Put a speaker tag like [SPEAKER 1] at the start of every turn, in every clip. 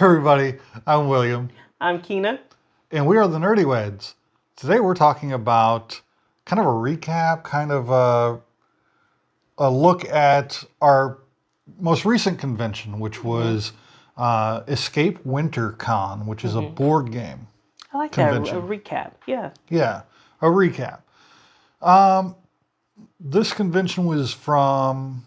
[SPEAKER 1] Everybody, I'm William,
[SPEAKER 2] I'm Kina.
[SPEAKER 1] and we are the Nerdy Weds. Today we're talking about kind of a recap, a look at our most recent convention, which was Escape Winter Con, which is a board game
[SPEAKER 2] I like that, a
[SPEAKER 1] convention.
[SPEAKER 2] recap. Yeah.
[SPEAKER 1] Yeah, a recap. This convention was from,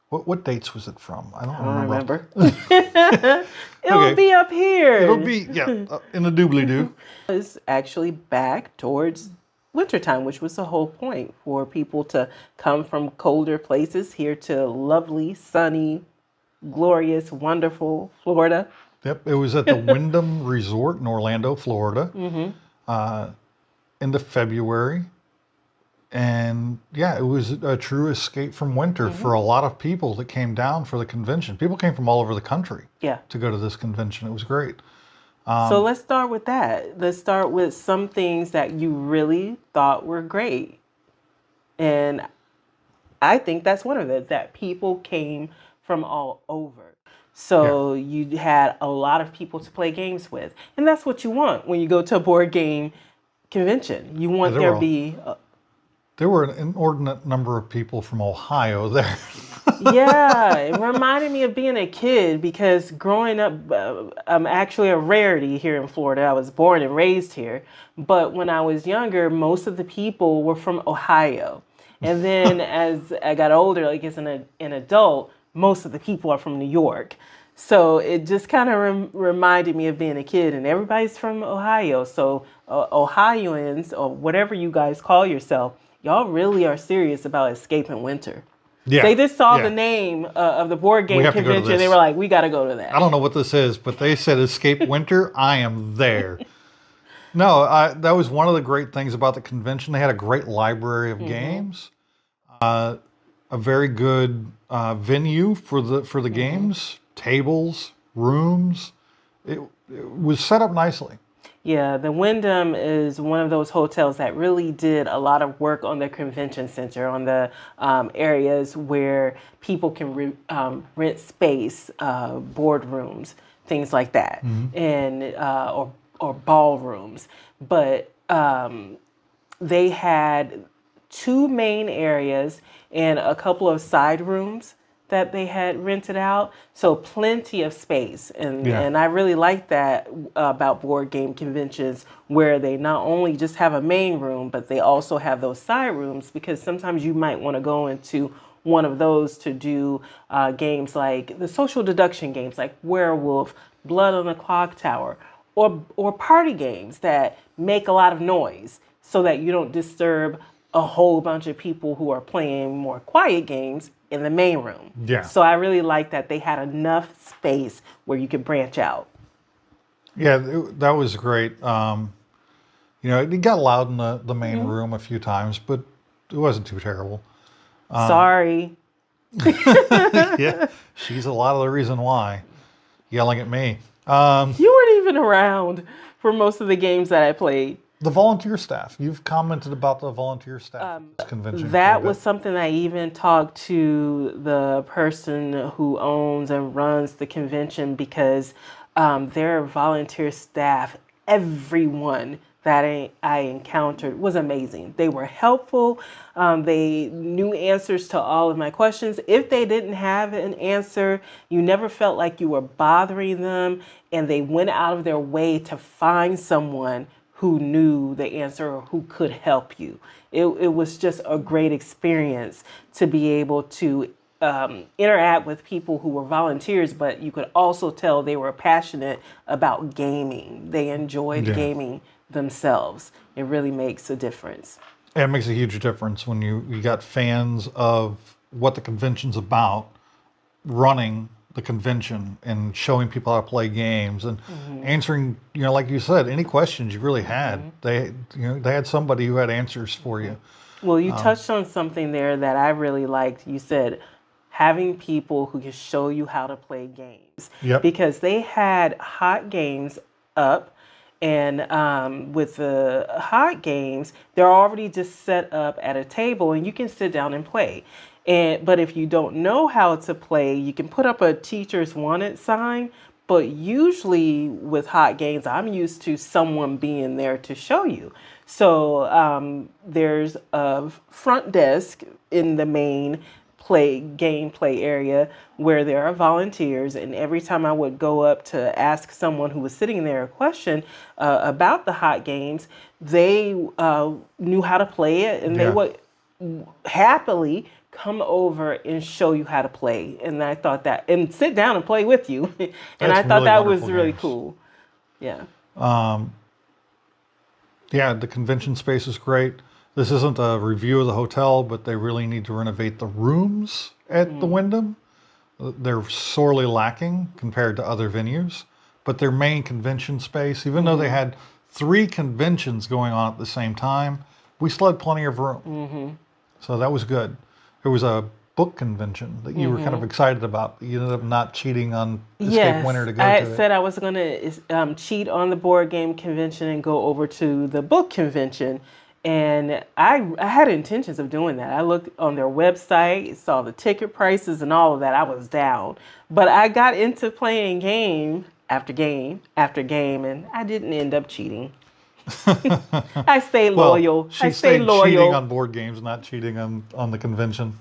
[SPEAKER 1] what dates was it from? I don't
[SPEAKER 2] I don't
[SPEAKER 1] remember.
[SPEAKER 2] remember. It'll
[SPEAKER 1] Okay,
[SPEAKER 2] be up here.
[SPEAKER 1] it'll be, in the doobly-doo.
[SPEAKER 2] It's actually back towards wintertime, which was the whole point for people to come from colder places here to lovely, sunny, glorious, wonderful Florida.
[SPEAKER 1] Yep, it was at the Wyndham Resort in Orlando, Florida, into February. And yeah, it was a true escape from winter for a lot of people that came down for the convention. People came from all over the country
[SPEAKER 2] Yeah.
[SPEAKER 1] to go to this convention. It was great.
[SPEAKER 2] So let's start with that. Let's start with some things that you really thought were great. And I think that's one of it, that people came from all over. So you had a lot of people to play games with. And that's what you want when you go to a board game convention. You want there to be...
[SPEAKER 1] There were an inordinate number of people from Ohio there.
[SPEAKER 2] Yeah, it reminded me of being a kid because growing up, I'm actually a rarity here in Florida. I was born and raised here. But when I was younger, most of the people were from Ohio. And then as I got older, like as an adult, most of the people are from New York. So it just kind of reminded me of being a kid, and everybody's from Ohio. So Ohioans, or whatever you guys call yourself, y'all really are serious about escaping winter.
[SPEAKER 1] Yeah,
[SPEAKER 2] They just saw the name of the board game
[SPEAKER 1] have to go to
[SPEAKER 2] convention. They
[SPEAKER 1] this.
[SPEAKER 2] were like, we got to go to that.
[SPEAKER 1] I don't know what this is, but they said Escape Winter. I am there. No, that was one of the great things about the convention. They had a great library of games, a very good venue for the games, tables, rooms. It was set up nicely.
[SPEAKER 2] Yeah, the Wyndham is one of those hotels that really did a lot of work on the convention center, on the areas where people can rent space, boardrooms, things like that, and or ballrooms. But they had two main areas and a couple of side rooms that they had rented out, so plenty of space, and I really like that about board game conventions, where they not only just have a main room, but they also have those side rooms, because sometimes you might want to go into one of those to do games like the social deduction games like Werewolf, Blood on the Clock Tower, or party games that make a lot of noise so that you don't disturb a whole bunch of people who are playing more quiet games in the main room.
[SPEAKER 1] Yeah.
[SPEAKER 2] So I really like that they had enough space where you could branch out.
[SPEAKER 1] Yeah, that was great. It got loud in the main room a few times, but it wasn't too terrible.
[SPEAKER 2] Sorry.
[SPEAKER 1] Yeah, she's a lot of the reason why. Yelling at me.
[SPEAKER 2] You weren't even around for most of the games that I played.
[SPEAKER 1] The volunteer staff. You've commented about the volunteer staff at this convention.
[SPEAKER 2] That was something I even talked to the person who owns and runs the convention, because their volunteer staff, everyone that I encountered was amazing. They were helpful. They knew answers to all of my questions. If they didn't have an answer, you never felt like you were bothering them, and they went out of their way to find someone who knew the answer or who could help you. It was just a great experience to be able to interact with people who were volunteers, but you could also tell they were passionate about gaming. They enjoyed gaming themselves. It really makes a difference.
[SPEAKER 1] It makes a huge difference when you got fans of what the convention's about running the convention and showing people how to play games and answering, like you said, any questions you really had. They had somebody who had answers for you.
[SPEAKER 2] Well, you touched on something there that I really liked. You said having people who can show you how to play games.
[SPEAKER 1] Yep.
[SPEAKER 2] Because they had hot games up, and with the hot games, they're already just set up at a table, and you can sit down and play. But if you don't know how to play, you can put up a teacher's wanted sign, But usually with hot games, I'm used to someone being there to show you. So there's a front desk in the main gameplay area where there are volunteers, and every time I would go up to ask someone who was sitting there a question about the hot games, they knew how to play it, and they
[SPEAKER 1] Yeah,
[SPEAKER 2] would happily come over and show you how to play. And I thought that, and sit down and play with you. And I
[SPEAKER 1] that's
[SPEAKER 2] thought
[SPEAKER 1] really
[SPEAKER 2] that was
[SPEAKER 1] wonderful
[SPEAKER 2] really
[SPEAKER 1] games.
[SPEAKER 2] cool. Yeah.
[SPEAKER 1] Yeah, the convention space is great. This isn't a review of the hotel, but they really need to renovate the rooms at the Wyndham. They're sorely lacking compared to other venues. But their main convention space, even though they had 3 conventions going on at the same time, we still had plenty of room. So that was good. There was a book convention that you were kind of excited about, but you ended up not cheating on Escape Winter
[SPEAKER 2] Yes,
[SPEAKER 1] to
[SPEAKER 2] I
[SPEAKER 1] go
[SPEAKER 2] had
[SPEAKER 1] to it.
[SPEAKER 2] said I was going to cheat on the board game convention and go over to the book convention. And I had intentions of doing that. I looked on their website, saw the ticket prices and all of that. I was down. But I got into playing game after game after game, and I didn't end up cheating. I stayed
[SPEAKER 1] Well,
[SPEAKER 2] loyal. I
[SPEAKER 1] she
[SPEAKER 2] stayed
[SPEAKER 1] stayed cheating
[SPEAKER 2] loyal.
[SPEAKER 1] on board games, not cheating on the convention.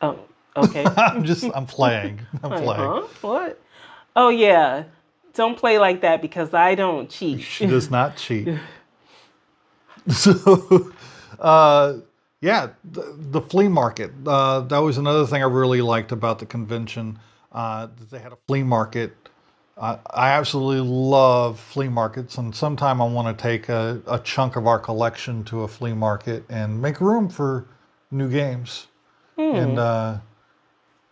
[SPEAKER 2] Oh, okay.
[SPEAKER 1] I'm playing. I'm
[SPEAKER 2] Like,
[SPEAKER 1] playing.
[SPEAKER 2] huh? What? Oh, yeah. Don't play like that because I don't cheat.
[SPEAKER 1] She does not cheat. So, uh, yeah, the flea market. That was another thing I really liked about the convention. That they had a flea market. I absolutely love flea markets, and sometime I want to take a chunk of our collection to a flea market and make room for new games, and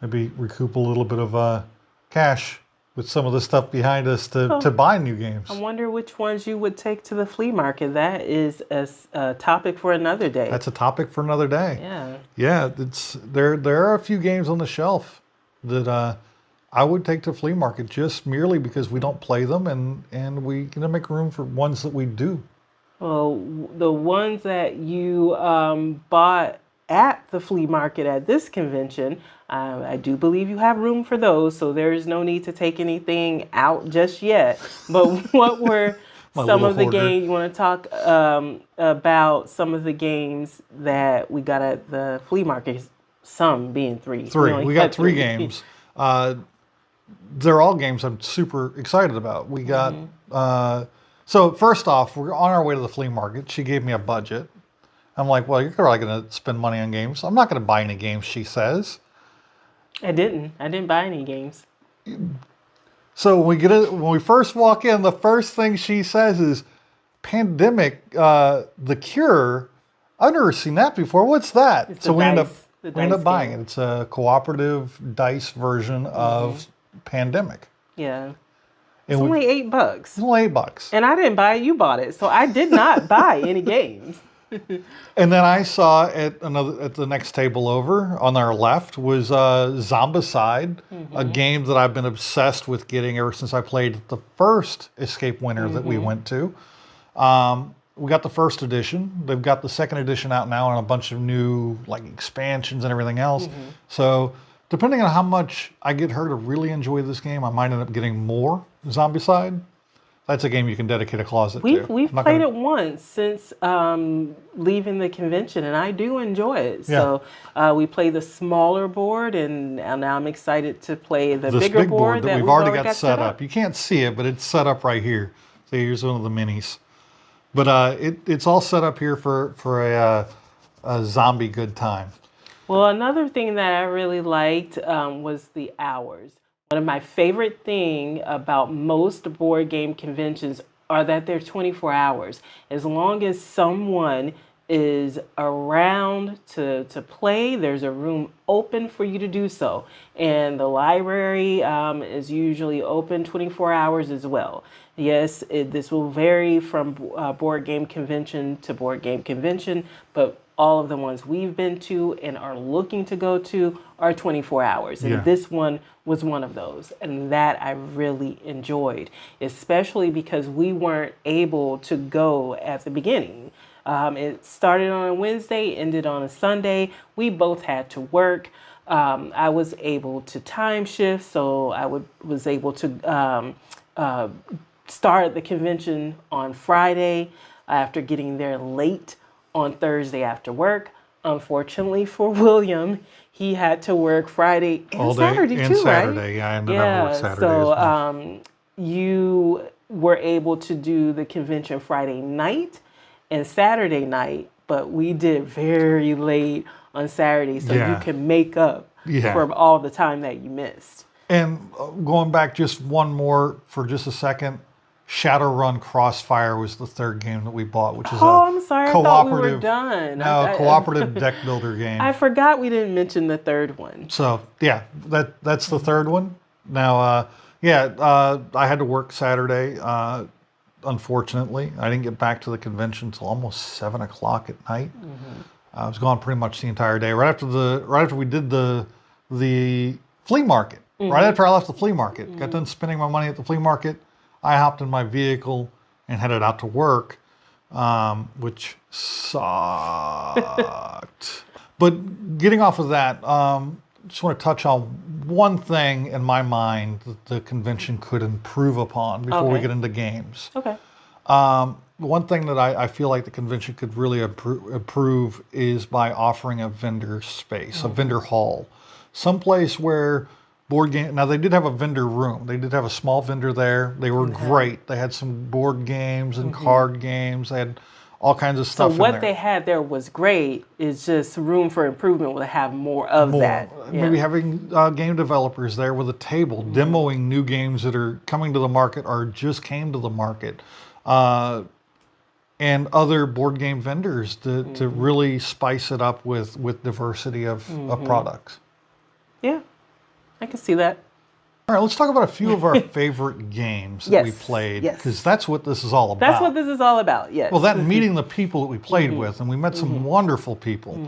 [SPEAKER 1] maybe recoup a little bit of cash with some of the stuff behind us to buy new
[SPEAKER 2] I
[SPEAKER 1] games.
[SPEAKER 2] wonder which ones you would take to the flea market. That is a topic for another day.
[SPEAKER 1] That's a topic for another day.
[SPEAKER 2] Yeah.
[SPEAKER 1] Yeah, it's there are a few games on the shelf that I would take to flea market just merely because we don't play them and we gonna make room for ones that we do.
[SPEAKER 2] Well, the ones that you bought at the flea market at this convention, I do believe you have room for those, so there is no need to take anything out just yet. But what were
[SPEAKER 1] My
[SPEAKER 2] some
[SPEAKER 1] little
[SPEAKER 2] of the
[SPEAKER 1] hoarder.
[SPEAKER 2] games you want to talk about? Some of the games that we got at the flea market, some being three. We only
[SPEAKER 1] We got
[SPEAKER 2] had
[SPEAKER 1] three
[SPEAKER 2] three.
[SPEAKER 1] games. They're all games I'm super excited about. We got so first off, we're on our way to the flea market. She gave me a budget. I'm like, well, you're probably going to spend money on games. I'm not going to buy any games, she says.
[SPEAKER 2] I didn't. I didn't buy any games.
[SPEAKER 1] So when we first walk in, the first thing she says is, "Pandemic, the Cure." I've never seen that before. What's that?
[SPEAKER 2] It's
[SPEAKER 1] So
[SPEAKER 2] the
[SPEAKER 1] we end
[SPEAKER 2] dice
[SPEAKER 1] up buying
[SPEAKER 2] game.
[SPEAKER 1] it. It's a cooperative dice version of Pandemic,
[SPEAKER 2] Yeah. It's
[SPEAKER 1] and
[SPEAKER 2] only $8.
[SPEAKER 1] it's only $8.
[SPEAKER 2] And I didn't buy it, you bought it. So I did not buy any games.
[SPEAKER 1] And then I saw at the next table over on our left was Zombicide, a game that I've been obsessed with getting ever since I played the first Escape Winter that we went to. We got the first edition. They've got the second edition out now and a bunch of new like expansions and everything else. So depending on how much I get her to really enjoy this game, I might end up getting more Zombicide. That's a game you can dedicate a closet to.
[SPEAKER 2] We've
[SPEAKER 1] I'm not
[SPEAKER 2] played
[SPEAKER 1] gonna,
[SPEAKER 2] it once since leaving the convention, and I do enjoy it.
[SPEAKER 1] Yeah.
[SPEAKER 2] So we play the smaller board, and now I'm excited to play the
[SPEAKER 1] this
[SPEAKER 2] bigger
[SPEAKER 1] big board
[SPEAKER 2] board
[SPEAKER 1] that
[SPEAKER 2] that
[SPEAKER 1] we've
[SPEAKER 2] we've
[SPEAKER 1] already
[SPEAKER 2] already
[SPEAKER 1] got set up. You can't see it, but it's set up right here. So here's one of the minis. But it's all set up here for a zombie good time.
[SPEAKER 2] Well, another thing that I really liked was the hours. One of my favorite thing about most board game conventions are that they're 24 hours. As long as someone is around to play, there's a room open for you to do so. And the library is usually open 24 hours as well. Yes, this will vary from board game convention to board game convention, but all of the ones we've been to and are looking to go to are 24 hours. And
[SPEAKER 1] Yeah.
[SPEAKER 2] this one was one of those. And that I really enjoyed, especially because we weren't able to go at the beginning. It started on a Wednesday, ended on a Sunday. We both had to work. I was able to time shift, so was able to start the convention on Friday after getting there late on Thursday after work. Unfortunately for William, he had to work Friday and
[SPEAKER 1] All day
[SPEAKER 2] Saturday
[SPEAKER 1] and
[SPEAKER 2] too,
[SPEAKER 1] Saturday.
[SPEAKER 2] right?
[SPEAKER 1] Yeah, and then I work Saturday
[SPEAKER 2] So
[SPEAKER 1] as well.
[SPEAKER 2] you were able to do the convention Friday night and Saturday night, but we did very late on Saturday, so you
[SPEAKER 1] Yeah.
[SPEAKER 2] can make up
[SPEAKER 1] Yeah.
[SPEAKER 2] for all the time that you missed.
[SPEAKER 1] And going back just one more for just a second, Shadowrun Crossfire was the third game that we bought, which is
[SPEAKER 2] Oh,
[SPEAKER 1] a
[SPEAKER 2] I'm sorry. I thought we were
[SPEAKER 1] cooperative,
[SPEAKER 2] done.
[SPEAKER 1] no, cooperative deck builder game.
[SPEAKER 2] I forgot we didn't mention the third one.
[SPEAKER 1] So yeah, that's the third one. Now, I had to work Saturday. Unfortunately, I didn't get back to the convention until almost 7 o'clock at night. I was gone pretty much the entire day. Right after we did the flea market. Right after I left the flea market, got done spending my money at the flea market. I hopped in my vehicle and headed out to work, which sucked. But getting off of that, just want to touch on one thing in my mind that the convention could improve upon before we
[SPEAKER 2] Okay.
[SPEAKER 1] get into games.
[SPEAKER 2] Okay.
[SPEAKER 1] One thing that I feel like the convention could really improve is by offering a vendor space, a vendor hall, someplace where board game. Now they did have a vendor room. They did have a small vendor there. They were great. They had some board games and card games. They had all kinds of
[SPEAKER 2] So
[SPEAKER 1] stuff in
[SPEAKER 2] what
[SPEAKER 1] there.
[SPEAKER 2] they had there was great. It's just room for improvement to have more of that.
[SPEAKER 1] Maybe
[SPEAKER 2] Yeah.
[SPEAKER 1] having game developers there with a table demoing new games that are coming to the market or just came to the market. And other board game vendors to really spice it up with diversity of products.
[SPEAKER 2] Yeah, I can see that.
[SPEAKER 1] All right, let's talk about a few of our favorite games that we
[SPEAKER 2] Yes,
[SPEAKER 1] played,
[SPEAKER 2] yes.
[SPEAKER 1] because that's what this is all about.
[SPEAKER 2] That's what this is all about. Yes.
[SPEAKER 1] Well, that and meeting the people that we played with, and we met some wonderful people.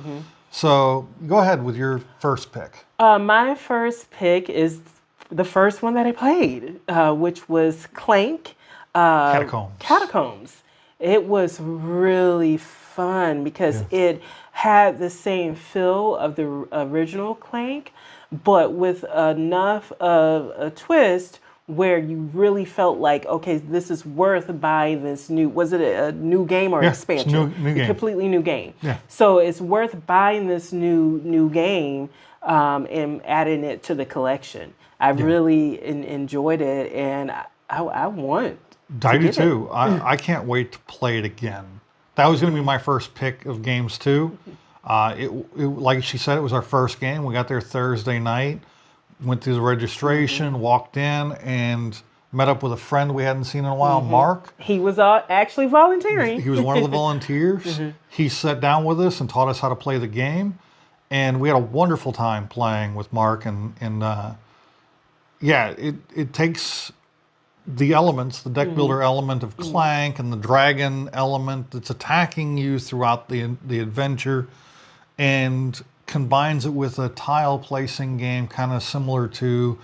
[SPEAKER 1] So go ahead with your first pick.
[SPEAKER 2] My first pick is the first one that I played, which was Clank. Catacombs. It was really fun because it had the same feel of the original Clank, but with enough of a twist where you really felt like, okay, this is worth buying this new, was it a new game or
[SPEAKER 1] Yeah, it's
[SPEAKER 2] expansion?
[SPEAKER 1] new game.
[SPEAKER 2] A completely new game.
[SPEAKER 1] Yeah.
[SPEAKER 2] So it's worth buying this new game and adding it to the collection. I really enjoyed it, and I want
[SPEAKER 1] I do
[SPEAKER 2] get it.
[SPEAKER 1] too. I can't wait to play it again. That was going to be my first pick of games too. Like she said, it was our first game. We got there Thursday night, went through the registration, walked in, and met up with a friend we hadn't seen in a while, Mark.
[SPEAKER 2] He was actually volunteering.
[SPEAKER 1] He was one of the volunteers. He sat down with us and taught us how to play the game, and we had a wonderful time playing with Mark. It takes the elements, the deck builder element of Clank and the dragon element that's attacking you throughout the adventure, and combines it with a tile placing game kind of similar to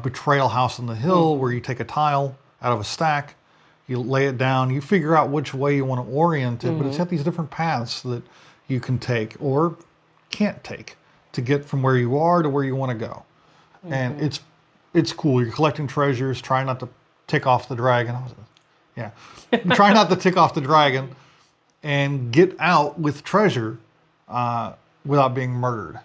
[SPEAKER 1] Betrayal House on the Hill, where you take a tile out of a stack, you lay it down, you figure out which way you want to orient it, but it's got these different paths that you can take or can't take to get from where you are to where you want to go. And it's cool. You're collecting treasures, try not to tick off the dragon. Try not to tick off the dragon and get out with treasure without being murdered.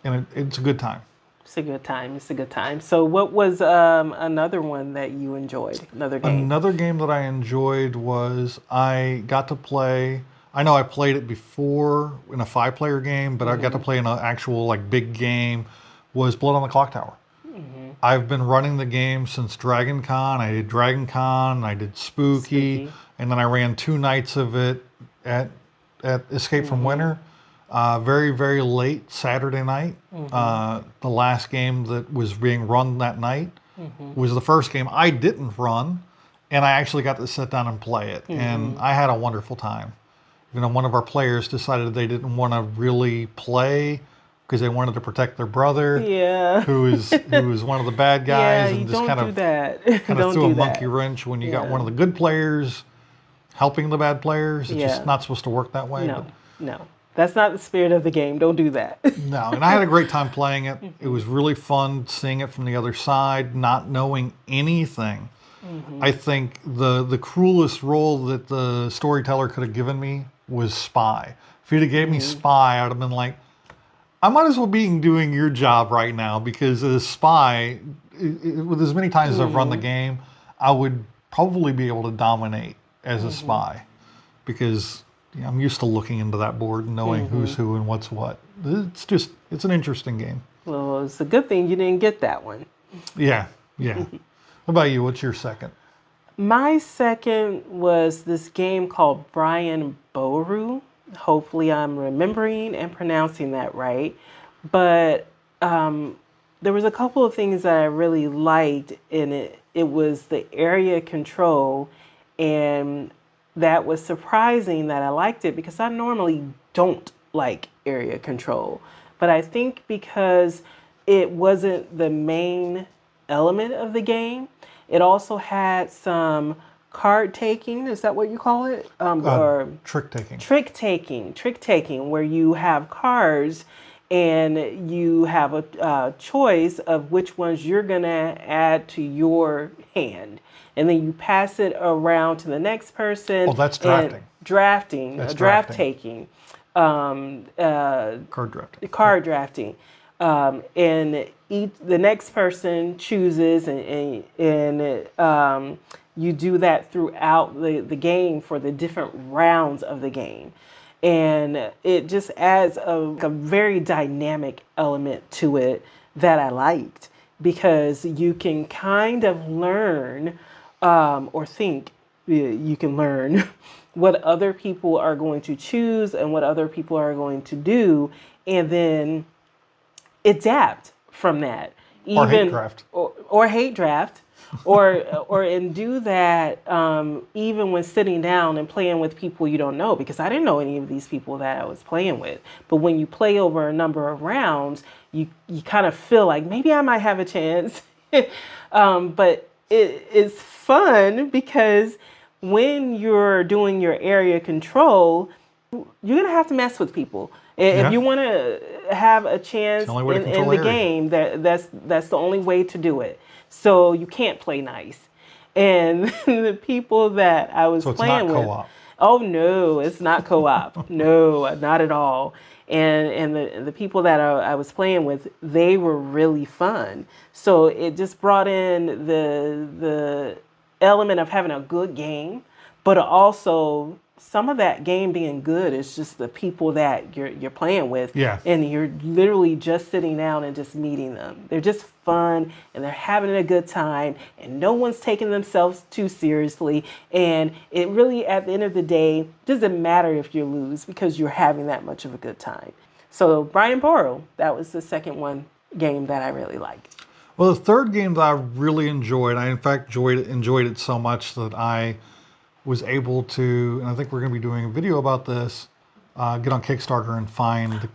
[SPEAKER 1] And it's a good time.
[SPEAKER 2] It's a good time. It's a good time. So what was another one that you enjoyed? Another game?
[SPEAKER 1] Another game that I enjoyed was I got to play, I know I played it before in a 5-player game, but I got to play in an actual like big game, was Blood on the Clock Tower. I've been running the game since Dragon Con. I did Dragon Con, I did Spooky. And then I ran 2 nights of it at Escape from Winter. Very, very late Saturday night. The last game that was being run that night was the first game I didn't run, and I actually got to sit down and play it. And I had a wonderful time. You know, one of our players decided they didn't want to really play because they wanted to protect their brother, who is one of the bad guys, and just kind of threw a monkey wrench when you got one of the good players helping the bad players. It's just not supposed to work that way.
[SPEAKER 2] No. That's not the spirit of the game. Don't do that.
[SPEAKER 1] No, and I had a great time playing it. It was really fun seeing it from the other side, not knowing anything. I think the cruelest role that the storyteller could have given me was spy. If he'd have gave me spy, I'd have been like, I might as well be doing your job right now, because as a spy, with as many times as I've run the game, I would probably be able to dominate as a spy, because I'm used to looking into that board and knowing who's who and what's what. It's an interesting game.
[SPEAKER 2] Well, it's a good thing you didn't get that one.
[SPEAKER 1] Yeah, yeah. What about you? What's your second?
[SPEAKER 2] My second was this game called Brian Boru. Hopefully, I'm remembering and pronouncing that right. But there was a couple of things that I really liked in it. It was the area control, and that was surprising that I liked it, because I normally don't like area control. But I think because it wasn't the main element of the game, it also had some card taking. Is that what you call it? Or
[SPEAKER 1] Trick taking.
[SPEAKER 2] Trick taking, where you have cards and you have a choice of which ones you're going to add to your hand. And then you pass it around to the next person.
[SPEAKER 1] Oh, that's drafting.
[SPEAKER 2] Draft
[SPEAKER 1] drafting.
[SPEAKER 2] taking.
[SPEAKER 1] Card drafting.
[SPEAKER 2] Card drafting. And the next person chooses, and you do that throughout the game for the different rounds of the game. And it just adds a very dynamic element to it that I liked, because you can kind of learn, or think you can learn what other people are going to choose and what other people are going to do, and then adapt from that.
[SPEAKER 1] Or hate draft.
[SPEAKER 2] Or hate draft. And do that even when sitting down and playing with people you don't know, because I didn't know any of these people that I was playing with. But when you play over a number of rounds, you kind of feel like maybe I might have a chance. But it's fun, because when you're doing your area control, you're going to have to mess with people. If you want to have a chance in the game, that's the only way to do it. So you can't play nice. And the people that I was playing with. So it's not co-op? Oh, no, it's not co-op. No, not at all. And the people that I was playing with, they were really fun. So it just brought in the element of having a good game, but also some of that game being good is just the people that you're playing with.
[SPEAKER 1] Yeah.
[SPEAKER 2] And you're literally just sitting down and just meeting them. They're just fun, and they're having a good time, and no one's taking themselves too seriously. And it really, at the end of the day, doesn't matter if you lose, because you're having that much of a good time. So Brian Boru, that was the second game that I really liked.
[SPEAKER 1] Well, the third game that I really enjoyed, I in fact enjoyed it so much that I was able to, and I think we're going to be doing a video about this, get on Kickstarter and find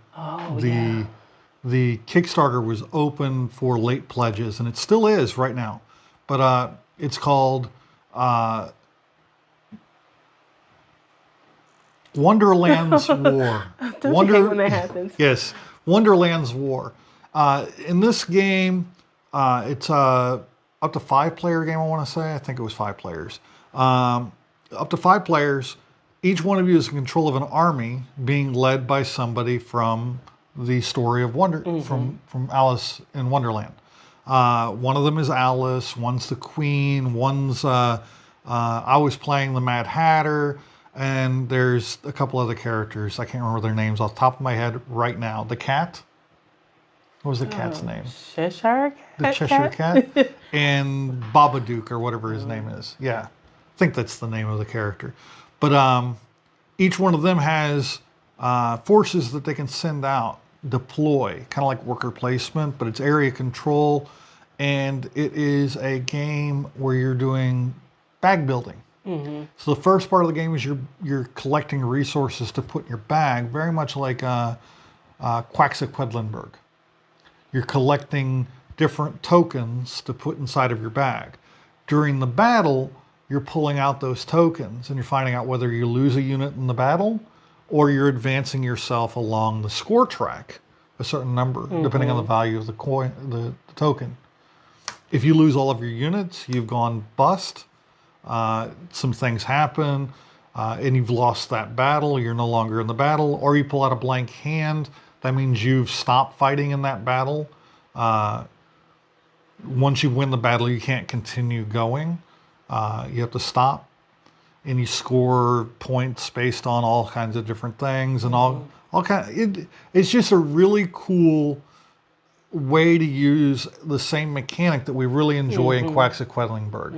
[SPEAKER 1] the Kickstarter was open for late pledges, and it still is right now. But it's called Wonderland's War.
[SPEAKER 2] Don't you hate when that happens?
[SPEAKER 1] Yes, Wonderland's War. In this game, it's up to 5-player game, I want to say. I think it was 5 players. Up to 5 players, each one of you is in control of an army being led by somebody from the story of from Alice in Wonderland. One of them is Alice, one's the Queen, one's I was playing the Mad Hatter, and there's a couple other characters. I can't remember their names off the top of my head right now. The cat? What was the cat's name?
[SPEAKER 2] Cheshire Cat?
[SPEAKER 1] The Cheshire Cat? And Babadook, or whatever his name is. Yeah. I think that's the name of the character. But each one of them has forces that they can send out, deploy, kind of like worker placement, but it's area control, and it is a game where you're doing bag building. Mm-hmm. So the first part of the game is you're collecting resources to put in your bag, very much like Quedlinburg. You're collecting different tokens to put inside of your bag. During the battle, you're pulling out those tokens, and you're finding out whether you lose a unit in the battle or you're advancing yourself along the score track, a certain number, depending on the value of the coin, the token. If you lose all of your units, you've gone bust. Some things happen, and you've lost that battle. You're no longer in the battle, or you pull out a blank hand. That means you've stopped fighting in that battle. Once you win the battle, you can't continue going. You have to stop, and you score points based on all kinds of different things, and all kind. It's just a really cool way to use the same mechanic that we really enjoy in Quacks at Quedlingberg,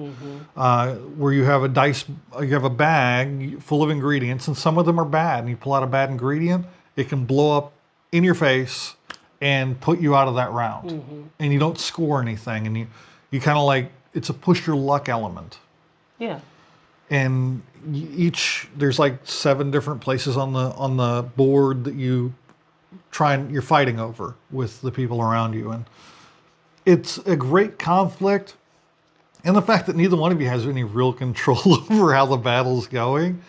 [SPEAKER 1] where you have you have a bag full of ingredients, and some of them are bad, and you pull out a bad ingredient, it can blow up in your face and put you out of that round, and you don't score anything, and you kind of like, it's a push your luck element.
[SPEAKER 2] Yeah.
[SPEAKER 1] And there's like 7 different places on the board that you're fighting over with the people around you, and it's a great conflict. And the fact that neither one of you has any real control over how the battle's going,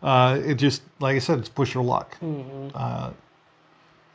[SPEAKER 1] it just, like I said, it's push your luck.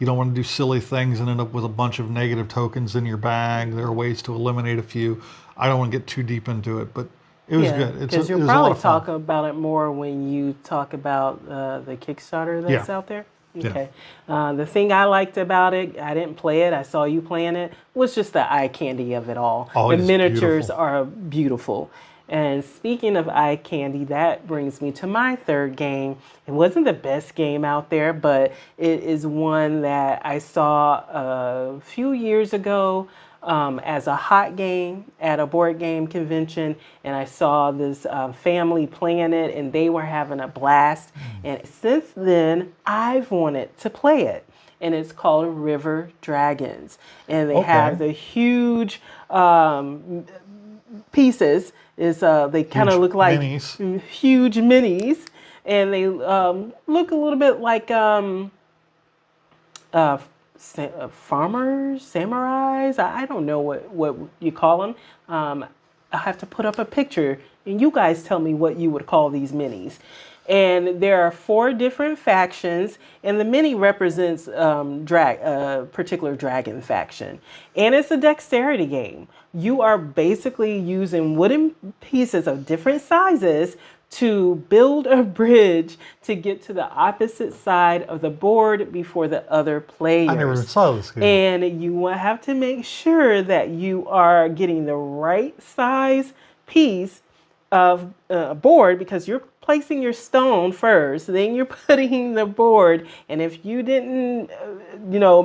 [SPEAKER 1] You don't want to do silly things and end up with a bunch of negative tokens in your bag. There are ways to eliminate a few. I don't want to get too deep into it, but it was good.
[SPEAKER 2] Because you'll probably talk about it more when you talk about the Kickstarter that's out there. Okay. The thing I liked about it, I didn't play it, I saw you playing it, was just the eye candy of it all.
[SPEAKER 1] Oh,
[SPEAKER 2] the miniatures are beautiful. And speaking of eye candy, that brings me to my third game. It wasn't the best game out there, but it is one that I saw a few years ago as a hot game at a board game convention, and I saw this family playing it, and they were having a blast. And since then, I've wanted to play it, and it's called River Dragons. And they have the huge pieces. They kind of look like huge minis, and they look a little bit like farmers, samurais. I don't know what you call them. I'll have to put up a picture, and you guys tell me what you would call these minis. And there are 4 different factions, and the mini represents a particular dragon faction. And it's a dexterity game. You are basically using wooden pieces of different sizes to build a bridge to get to the opposite side of the board before the other players.
[SPEAKER 1] I never saw this game.
[SPEAKER 2] And you will have to make sure that you are getting the right size piece of board, because you're placing your stone first, then you're putting the board, and if you didn't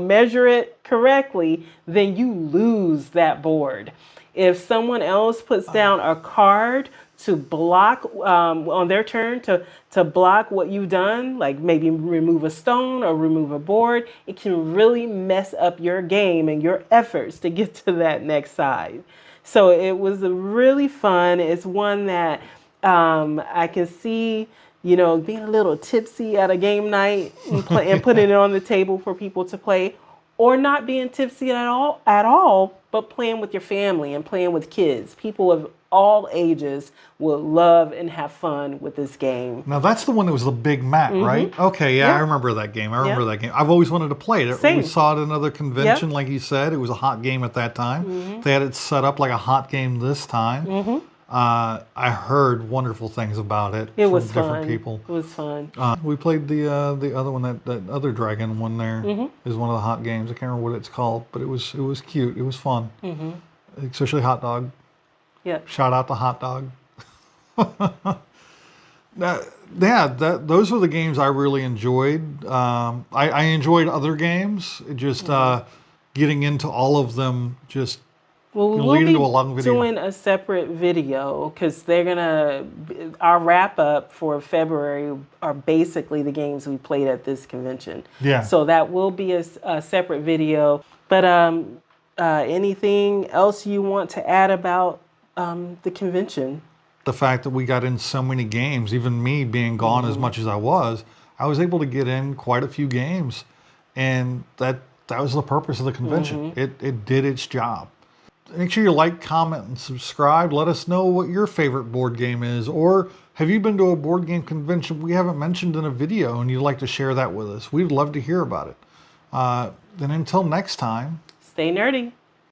[SPEAKER 2] measure it correctly, then you lose that board. If someone else puts down a card to block on their turn to block what you've done, like maybe remove a stone or remove a board, it can really mess up your game and your efforts to get to that next side. So it was really fun. It's one that I can see, being a little tipsy at a game night and putting it on the table for people to play, or not being tipsy at all, but playing with your family and playing with kids. People of all ages will love and have fun with this game.
[SPEAKER 1] Now that's the one that was the big mat, right? Okay, yeah, I remember that game. I've always wanted to play it.
[SPEAKER 2] Same.
[SPEAKER 1] We saw it at another convention, like you said. It was a hot game at that time. They had it set up like a hot game this time. I heard wonderful things about it from different people.
[SPEAKER 2] It was fun.
[SPEAKER 1] We played the other one, that other dragon one there is one of the hot games. I can't remember what it's called, but it was cute. It was fun. Especially hot dog.
[SPEAKER 2] Yeah.
[SPEAKER 1] Shout out to hot dog. Those were the games I really enjoyed. I enjoyed other games. Just getting into all of them just.
[SPEAKER 2] Well, we will be doing a separate video, because our wrap up for February are basically the games we played at this convention.
[SPEAKER 1] Yeah.
[SPEAKER 2] So that will be a separate video. But anything else you want to add about the convention?
[SPEAKER 1] The fact that we got in so many games, even me being gone as much as I was able to get in quite a few games, and that was the purpose of the convention. It did its job. make sure you like, comment, and subscribe. Let us know what your favorite board game is. Or have you been to a board game convention we haven't mentioned in a video and you'd like to share that with us? We'd love to hear about it. Then until next time,
[SPEAKER 2] Stay nerdy.